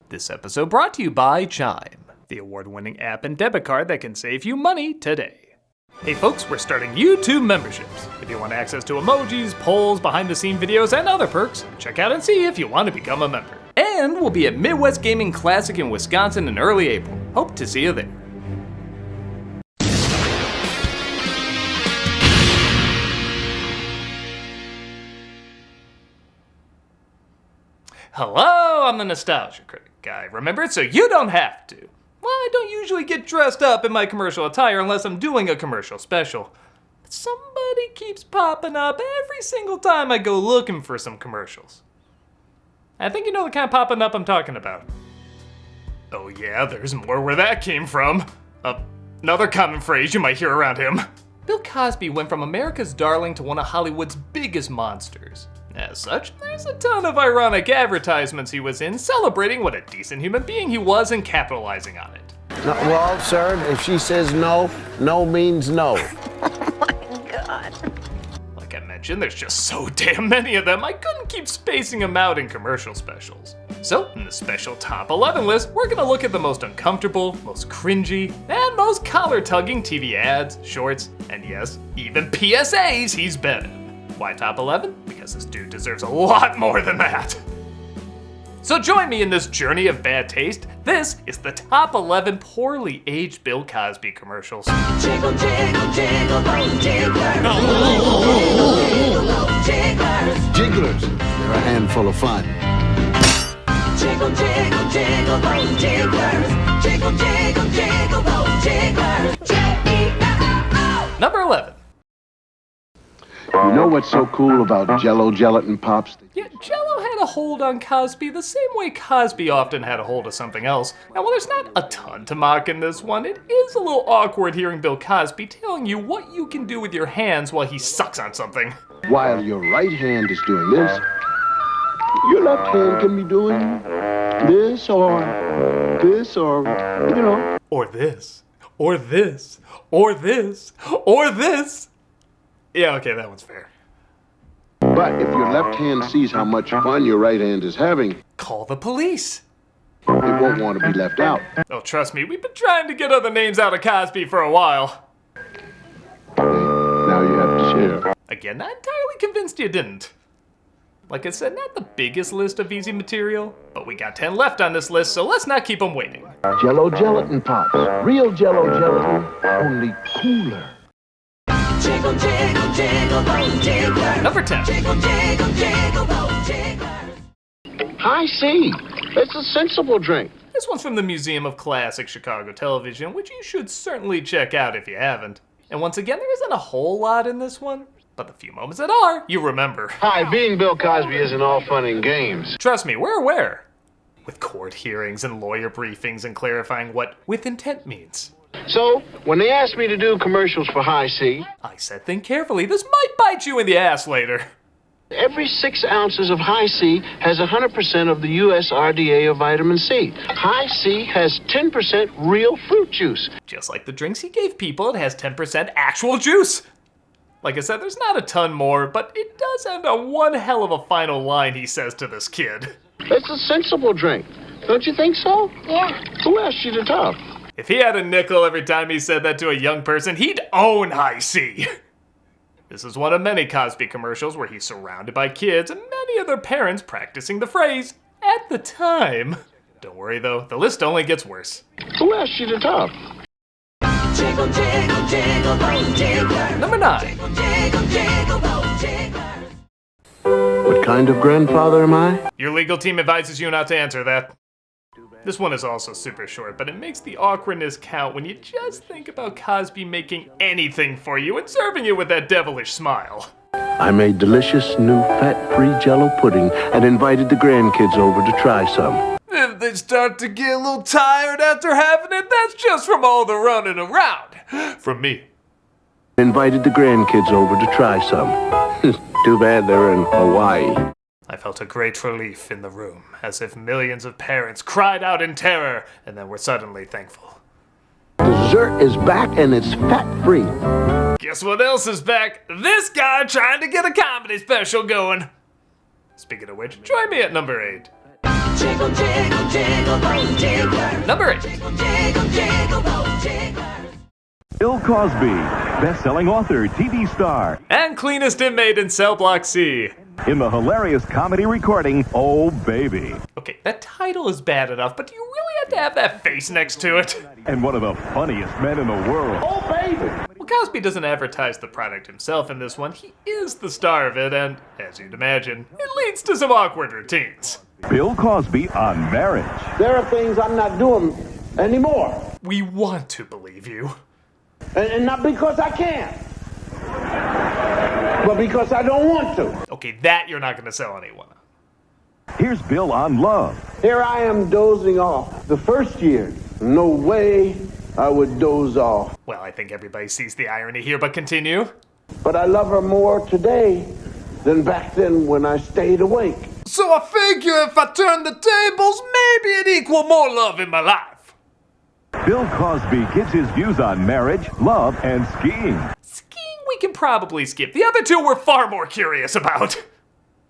This episode brought to you by Chime, the award-winning app and debit card that can save you money today. Hey folks, we're starting YouTube memberships. If you want access to emojis, polls, behind-the-scenes videos, and other perks, check out and see if you want to become a member. And we'll be at Midwest Gaming Classic in Wisconsin in early April. Hope to see you there. Hello, I'm the Nostalgia Critic guy. Remember it so you don't have to. Well, I don't usually get dressed up in my commercial attire unless I'm doing a commercial special. But somebody keeps popping up every single time I go looking for some commercials. I think you know the kind of popping up I'm talking about. Oh yeah, there's more where that came from. Another common phrase you might hear around him. Bill Cosby went from America's darling to one of Hollywood's biggest monsters. As such, there's a ton of ironic advertisements he was in celebrating what a decent human being he was and capitalizing on it. No, well, sir, if she says no, no means no. Oh my God. Like I mentioned, there's just so damn many of them, I couldn't keep spacing them out in commercial specials. So, in the special top 11 list, we're gonna look at the most uncomfortable, most cringy, and most collar-tugging TV ads, shorts, and yes, even PSAs he's been in. Why top 11? Because this dude deserves a lot more than that. So join me in this journey of bad taste. This is the top 11 poorly aged Bill Cosby commercials. Jiggle, jiggle, jiggle, those jigglers. Jigglers, they're a handful of fun. Jiggle, jiggle, jiggle, those jigglers. Jiggle, jiggle, jiggle, those jigglers. J-E-L-L-O. Number 11. You know what's so cool about Jell-O gelatin pops? Yeah, Jell-O had a hold on Cosby the same way Cosby often had a hold of something else. Now, while there's not a ton to mock in this one, it is a little awkward hearing Bill Cosby telling you what you can do with your hands while he sucks on something. While your right hand is doing this, your left hand can be doing this or, you know. Or this, or this, or this, or this. Yeah, okay, that one's fair. But if your left hand sees how much fun your right hand is having, Call the police. it won't want to be left out. Oh, trust me, we've been trying to get other names out of Cosby for a while. Now you have to share. Again, not entirely convinced you didn't. Like I said, not the biggest list of easy material, but we got 10 left on this list, so let's not keep them waiting. Jell-O gelatin pops. Real Jell-O gelatin, only cooler. Jiggle, jiggle, jiggle, those jigglers. Number 10. Jiggle, jiggle, jiggle, those jigglers. I see. It's a sensible drink. This one's from the Museum of Classic Chicago Television, which you should certainly check out if you haven't. And once again, there isn't a whole lot in this one, but the few moments that are, you remember. Hi, being Bill Cosby isn't all fun and games. Trust me, we're aware. With court hearings and lawyer briefings and clarifying what with intent means. So, when they asked me to do commercials for High C, I said think carefully, this might bite you in the ass later. every 6 ounces of High C has 100% of the U.S. RDA of vitamin C. High C has 10% real fruit juice. Just like the drinks he gave people, it has 10% actual juice. Like I said, there's not a ton more, but it does end on one hell of a final line he says to this kid. It's a sensible drink. Don't you think so? Yeah. Who asked you to talk? If he had a nickel every time he said that to a young person, he'd own High C. This is one of many Cosby commercials where he's surrounded by kids and many of their parents practicing the phrase at the time. Don't worry though, the list only gets worse. Who asked you to talk? Jiggle, jiggle, jiggle, those jigglers. Number 9. Jiggle, jiggle, jiggle, those jigglers. What kind of grandfather am I? Your legal team advises you not to answer that. This one is also super short, but it makes the awkwardness count when you just think about Cosby making anything for you and serving you with that devilish smile. I made delicious new fat-free Jell-O pudding and invited the grandkids over to try some. If they start to get a little tired after having it, that's just from all the running around. From me. Invited the grandkids over to try some. Too bad they're in Hawaii. I felt a great relief in the room, as if millions of parents cried out in terror and then were suddenly thankful. Dessert is back and it's fat-free. Guess what else is back? This guy trying to get a comedy special going. Speaking of which, join me at number 8. Jiggle, jiggle, jiggle those jiggers. Number 8. Jiggle, jiggle, jiggle those jiggers. Bill Cosby, best-selling author, TV star, And cleanest inmate in Cell Block C. in the hilarious comedy recording, Oh Baby. Okay, that title is bad enough, but do you really have to have that face next to it? And one of the funniest men in the world. Well, Cosby doesn't advertise the product himself in this one. He is the star of it, and, as you'd imagine, it leads to some awkward routines. Bill Cosby on marriage. There are things I'm not doing anymore. We want to believe you. And not because I can't, but because I don't want to. Okay, that you're not going to sell anyone on. Here's Bill on love. Here I am dozing off. The first year, no way I would doze off. Well, I think everybody sees the irony here, but continue. But I love her more today than back then when I stayed awake. So I figure if I turn the tables, maybe it'd equal more love in my life. Bill Cosby gives his views on marriage, love, and skiing. Skiing we can probably skip. The other two we're far more curious about.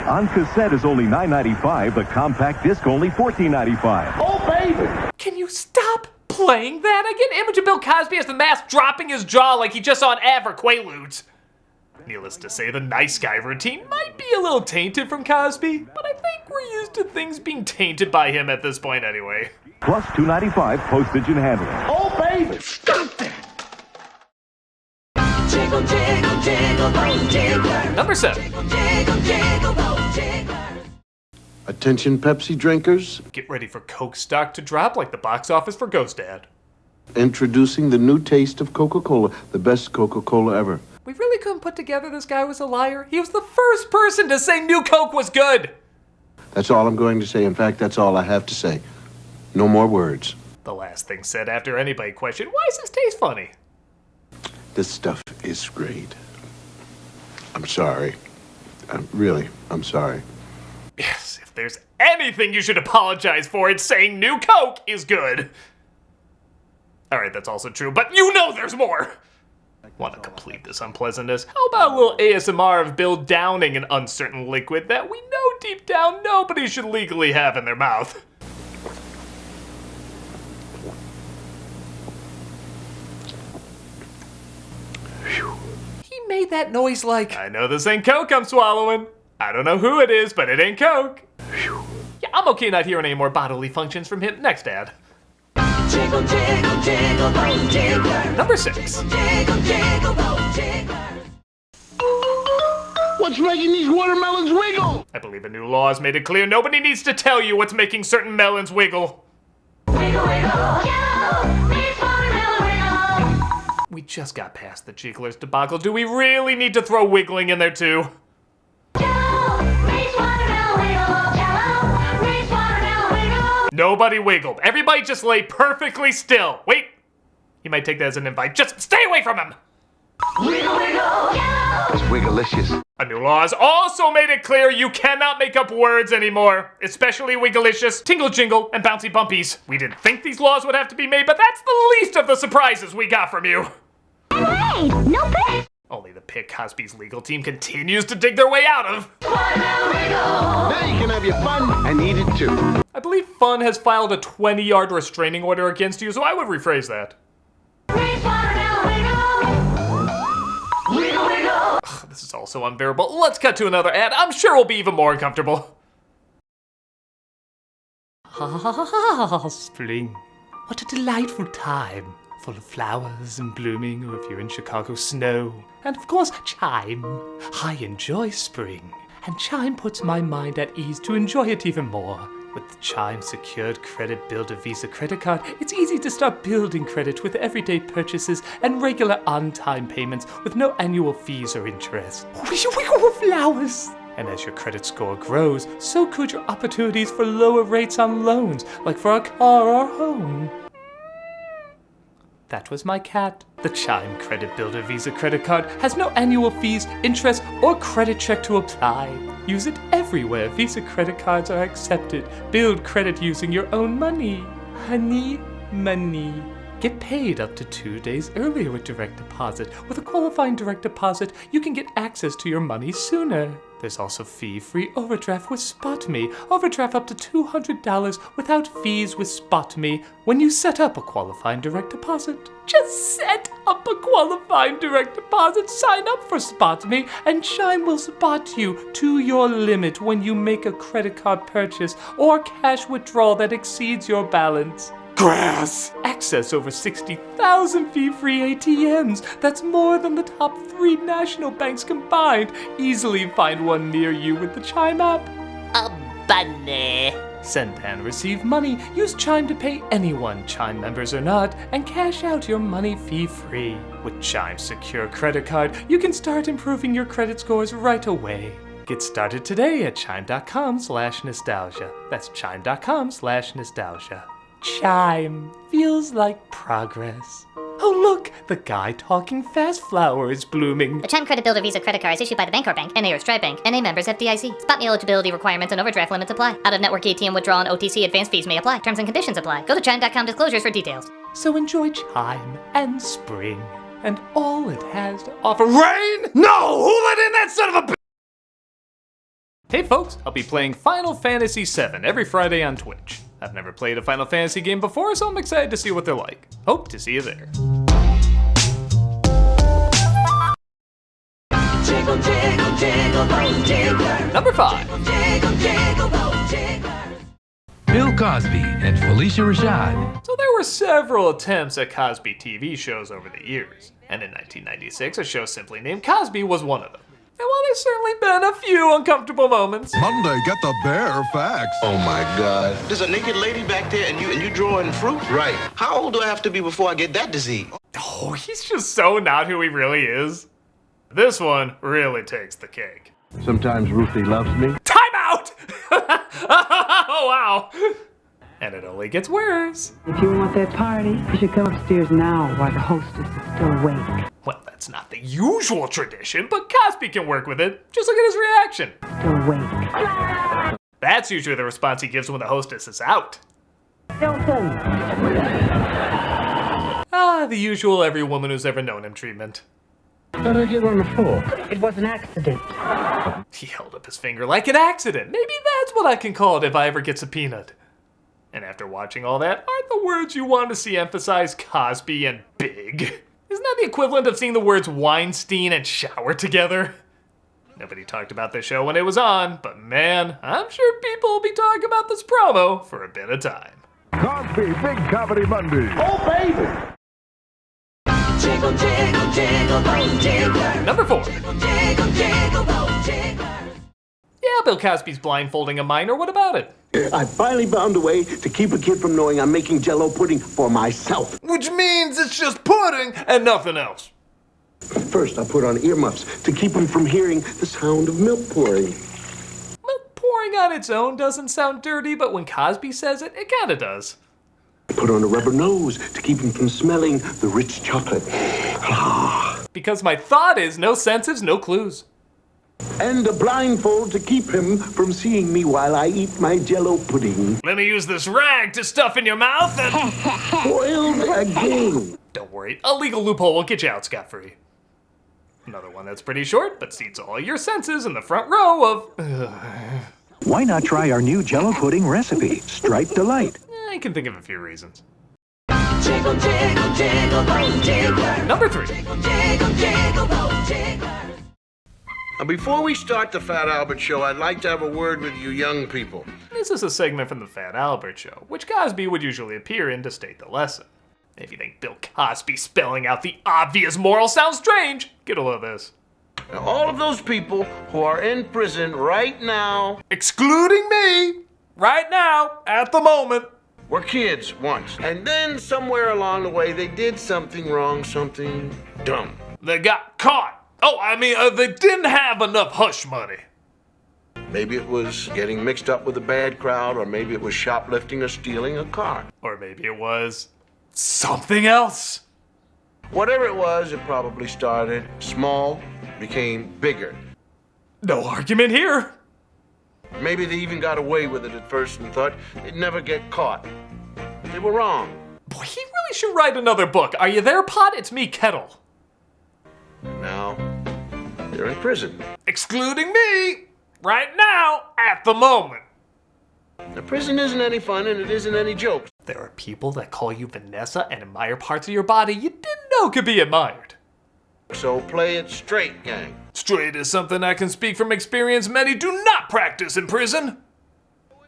On cassette is only $9.95, the compact disc only $14.95. Oh, baby! Can you stop playing that? I get image of Bill Cosby as the mask dropping his jaw like he just saw an ad for Quaaludes. Needless to say, the nice guy routine might be a little tainted from Cosby, but I think we're used to things being tainted by him at this point anyway. Plus $2.95 postage and handling. Oh, baby! Stop that! Jiggle, jiggle, jiggle those jiggers. Number 7. Jiggle, jiggle those jiggers. Attention, Pepsi drinkers. Get ready for Coke stock to drop like the box office for Ghost Dad. Introducing the new taste of Coca-Cola, the best Coca-Cola ever. We really couldn't put together this guy was a liar. He was the first person to say new Coke was good. That's all I'm going to say. In fact, that's all I have to say. No more words. The last thing said after anybody questioned, why does this taste funny? This stuff is great. I'm sorry. I'm sorry. Yes, if there's anything you should apologize for, it's saying new Coke is good. Alright, that's also true, but you know there's more! Want to complete this unpleasantness? How about a little ASMR of Bill downing an uncertain liquid that we know deep down nobody should legally have in their mouth? He made that noise like, I know this ain't Coke I'm swallowing. I don't know who it is, but it ain't Coke. Yeah, I'm okay not hearing any more bodily functions from him. Next ad. Jiggle, jiggle, jiggle those jiggers. Number 6. Jiggle, jiggle those jiggers. What's making these watermelons wiggle? I believe a new law has made it clear nobody needs to tell you what's making certain melons wiggle. Wiggle, wiggle, yellow, this watermelon wiggle. We just got past the Jigglers debacle. Do we really need to throw wiggling in there too? Nobody wiggled. Everybody just lay perfectly still. Wait. He might take that as an invite. Just stay away from him. Wiggle, wiggle, yellow. It's wigglicious. A new law has also made it clear you cannot make up words anymore, especially wigglicious, tingle jingle, and bouncy bumpies. We didn't think these laws would have to be made, but that's the least of the surprises we got from you. Hey, no bet. Only the pit Cosby's legal team continues to dig their way out of. Watermelon wiggle. Now you can have your fun and eat it too. I believe Fun has filed a 20-yard restraining order against you, so I would rephrase that. This watermelon wiggle. Wiggle, wiggle. This is also unbearable. Let's cut to another ad. I'm sure we'll be even more uncomfortable. Ah, spring. What a delightful time. Full of flowers and blooming, or if you're in Chicago, snow. And of course, Chime. I enjoy spring. And Chime puts my mind at ease to enjoy it even more. With the Chime Secured Credit Builder Visa credit card, it's easy to start building credit with everyday purchases and regular on-time payments with no annual fees or interest. Flowers! And as your credit score grows, so could your opportunities for lower rates on loans, like for a car or home. That was my cat. The Chime Credit Builder Visa credit card has no annual fees, interest, or credit check to apply. Use it everywhere Visa credit cards are accepted. Build credit using your own money. Honey, money. Get paid up to 2 days earlier with direct deposit. With a qualifying direct deposit, you can get access to your money sooner. There's also fee-free overdraft with SpotMe. Overdraft up to $200 without fees with SpotMe when you set up a qualifying direct deposit. Just set up a qualifying direct deposit, sign up for SpotMe, and Chime will spot you to your limit when you make a credit card purchase or cash withdrawal that exceeds your balance. Grass! Access over 60,000 fee-free ATMs. That's more than the top 3 national banks combined. Easily find one near you with the Chime app. A bunny. Send and receive money. Use Chime to pay anyone, Chime members or not, and cash out your money fee-free. With Chime's secure credit card, you can start improving your credit scores right away. Get started today at chime.com/nostalgia. That's chime.com/nostalgia. Chime feels like progress. Oh look, the guy talking fast flower is blooming. The Chime Credit Builder Visa credit card is issued by the Bancorp Bank, NA or Stripe Bank, NA members FDIC. SpotMe eligibility requirements and overdraft limits apply. Out-of-network ATM withdrawal and OTC advance fees may apply. Terms and conditions apply. Go to chime.com disclosures for details. So enjoy Chime and spring and all it has to offer. Rain? No! Who let in that son of a b-? Hey folks, I'll be playing Final Fantasy VII every Friday on Twitch. I've never played a Final Fantasy game before, so I'm excited to see what they're like. Hope to see you there. Jiggle, jiggle, jiggle, those jigglers. Number 5. Jiggle, jiggle, those jigglers. Bill Cosby and Felicia Rashad. So there were several attempts at Cosby TV shows over the years, and in 1996 a show simply named Cosby was one of them. And while there's certainly been a few uncomfortable moments, Monday, get the bare facts. Oh my God. There's a naked lady back there and you drawing fruit? Right. How old do I have to be before I get that disease? oh, he's just so not who he really is. This one really takes the cake. Sometimes Ruthie loves me. Time out! Oh, wow. And it only gets worse. If you want that party, you should come upstairs now while the hostess is still awake. Well, that's not the usual tradition, but Cosby can work with it. Just look at his reaction. Still awake. That's usually the response he gives when the hostess is out. Hilton! Ah, the usual every woman who's ever known him treatment. How'd I get on the floor? It was an accident. He held up his finger like an accident. Maybe that's what I can call it if I ever get subpoenaed. And after watching all that, aren't the words you want to see emphasize Cosby and big? Isn't that the equivalent of seeing the words Weinstein and shower together? Nobody talked about this show when it was on, but man, I'm sure people will be talking about this promo for a bit of time. Cosby, Big Comedy Monday. Oh, baby. Jiggle, jiggle, jiggle, those jigglers. Number 4. Jiggle, jiggle, those jigglers. Yeah, Bill Cosby's blindfolding a minor, what about it? I finally found a way to keep a kid from knowing I'm making Jell-O pudding for myself. Which means it's just pudding and nothing else. First, I put on earmuffs to keep him from hearing the sound of milk pouring. Milk pouring on its own doesn't sound dirty, but when Cosby says it, it kinda does. I put on a rubber nose to keep him from smelling the rich chocolate. Because my thought is no senses, no clues. And a blindfold to keep him from seeing me while I eat my Jell-O pudding. Let me use this rag to stuff in your mouth and... Boiled again. Don't worry, a legal loophole will get you out scot-free. Another one that's pretty short, but seats all your senses in the front row of... Why not try our new Jell-O pudding recipe, Striped Delight? I can think of a few reasons. Jiggle, jiggle, jiggle, those jigglers. Number 3. Jiggle, jiggle, those jigglers. Before we start the Fat Albert Show, I'd like to have a word with you young people. This is a segment from the Fat Albert Show, which Cosby would usually appear in to state the lesson. If you think Bill Cosby spelling out the obvious moral sounds strange, get a load of this. Now, all of those people who are in prison right now, Excluding me, right now, at the moment. were kids once. And then somewhere along the way, they did something wrong, something dumb. They got caught. Oh, I mean, they didn't have enough hush money. Maybe it was getting mixed up with a bad crowd, or maybe it was shoplifting or stealing a car. Or maybe it was something else. Whatever it was, it probably started small, became bigger. No argument here. Maybe they even got away with it at first and thought they'd never get caught. But they were wrong. Boy, he really should write another book. Are you there, Pot? It's me, Kettle. Now, they're in prison. Excluding me. Right now, at the moment. The prison isn't any fun and it isn't any joke. There are people that call you Vanessa and admire parts of your body you didn't know could be admired. So play it straight, gang. Straight is something I can speak from experience many do not practice in prison.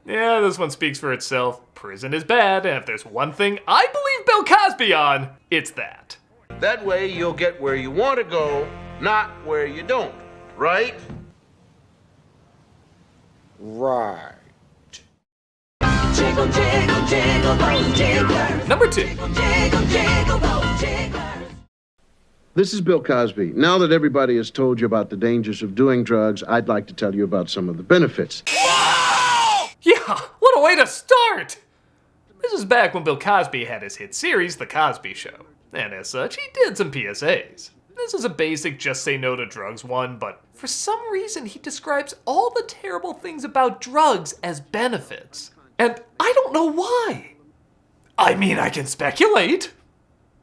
Yeah, this one speaks for itself. Prison is bad, and if there's one thing I believe Bill Cosby on, it's that. That way you'll get where you want to go, not where you don't. Right? Right. Jiggle, jiggle, jiggle, those jigglers. Number 2. Jiggle, jiggle, those jigglers. This is Bill Cosby. Now that everybody has told you about the dangers of doing drugs, I'd like to tell you about some of the benefits. Whoa! Yeah, what a way to start! This is back when Bill Cosby had his hit series, The Cosby Show. And as such, he did some PSAs. This is a basic just say no to drugs one, but for some reason he describes all the terrible things about drugs as benefits. And I don't know why. I mean, I can speculate.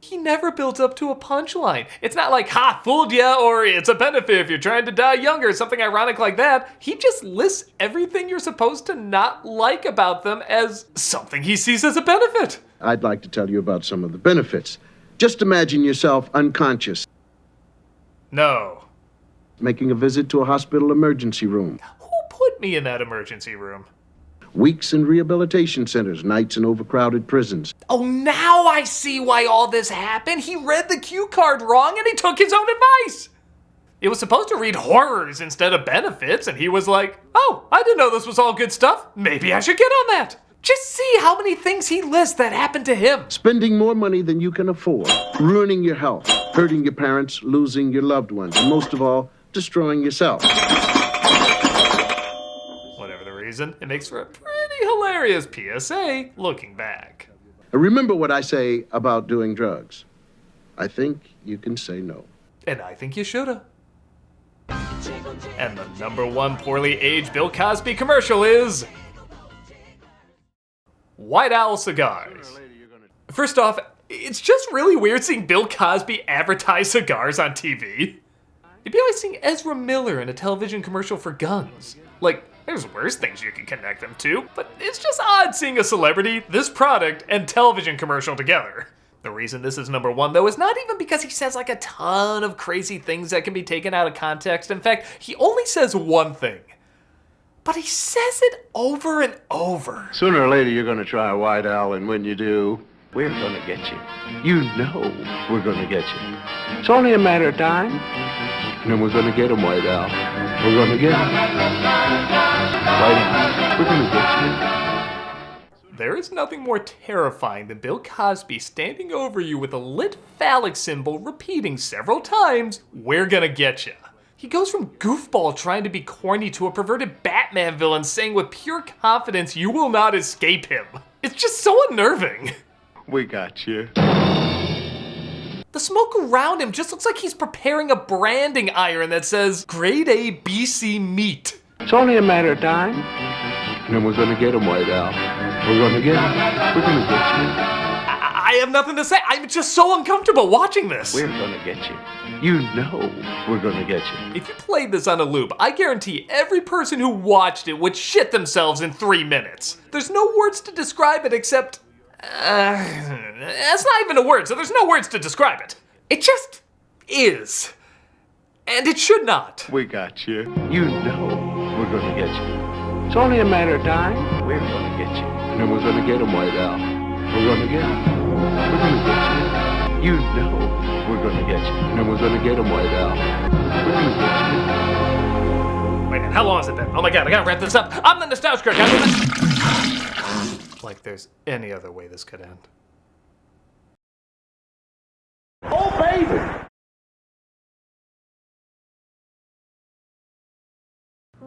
He never builds up to a punchline. It's not like, ha, fooled ya, or it's a benefit if you're trying to die younger, something ironic like that. He just lists everything you're supposed to not like about them as something he sees as a benefit. I'd like to tell you about some of the benefits. Just imagine yourself unconscious, No. making a visit to a hospital emergency room. Who put me in that emergency room? Weeks in rehabilitation centers, nights in overcrowded prisons. Oh, now I see why all this happened. He read the cue card wrong and he took his own advice. It was supposed to read horrors instead of benefits, and he was like, oh, I didn't know this was all good stuff. Maybe I should get on that. Just see how many things he lists that happened to him. Spending more money than you can afford, ruining your health, hurting your parents, losing your loved ones, and most of all, destroying yourself. Whatever the reason, it makes for a pretty hilarious PSA looking back. Remember what I say about doing drugs. I think you can say no. And I think you shoulda. And the number one poorly aged Bill Cosby commercial is White Owl Cigars. First off, it's just really weird seeing Bill Cosby advertise cigars on TV. It'd be like seeing Ezra Miller in a television commercial for guns. Like, there's worse things you can connect them to, but it's just odd seeing a celebrity, this product, and television commercial together. The reason this is number one, though, is not even because he says like a ton of crazy things that can be taken out of context. In fact, he only says one thing. But he says it over and over. Sooner or later, you're going to try a White Owl, and when you do, we're going to get you. You know we're going to get you. It's only a matter of time, and then we're going to get him, White Owl. We're going to get him. White Owl, we're going to get you. There is nothing more terrifying than Bill Cosby standing over you with a lit phallic symbol repeating several times, we're gonna get ya. He goes from goofball trying to be corny to a perverted Batman villain saying with pure confidence you will not escape him. It's just so unnerving. We got you. The smoke around him just looks like he's preparing a branding iron that says Grade A BC meat. It's only a matter of time, and then we're going to get him, White Owl. We're going to get him. We're going to get you. I have nothing to say. I'm just so uncomfortable watching this. We're going to get you. You know we're going to get you. If you played this on a loop, I guarantee every person who watched it would shit themselves in 3 minutes. There's no words to describe it except... that's not even a word, so there's no words to describe it. It just is. And it should not. We got you. You know we're going to get you. It's only a matter of time. We're going to get you. And then we're going to get him, White Owl. We're going to get him. We're going to get you. You know we're going to get you. And then we're going to get him, White Owl. We're going to get you. Wait a minute, how long has it been? Oh my god, I gotta wrap this up. I'm the Nostalgia Critic. Like there's any other way this could end. Oh, baby!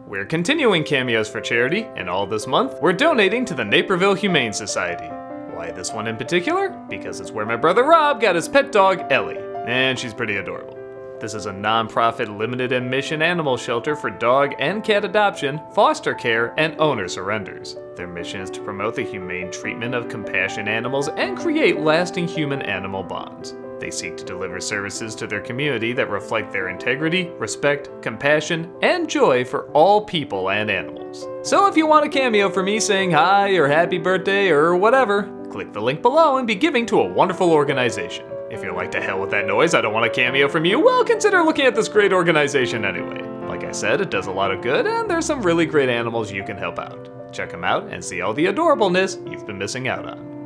We're continuing Cameos for charity, and all this month, we're donating to the Naperville Humane Society. Why this one in particular? Because it's where my brother Rob got his pet dog, Ellie, and she's pretty adorable. This is a non-profit, limited admission animal shelter for dog and cat adoption, foster care, and owner surrenders. Their mission is to promote the humane treatment of compassionate animals and create lasting human-animal bonds. They seek to deliver services to their community that reflect their integrity, respect, compassion, and joy for all people and animals. So if you want a cameo from me saying hi or happy birthday or whatever, click the link below and be giving to a wonderful organization. If you're like, to hell with that noise, I don't want a cameo from you, well, consider looking at this great organization anyway. Like I said, it does a lot of good, and there's some really great animals you can help out. Check them out and see all the adorableness you've been missing out on.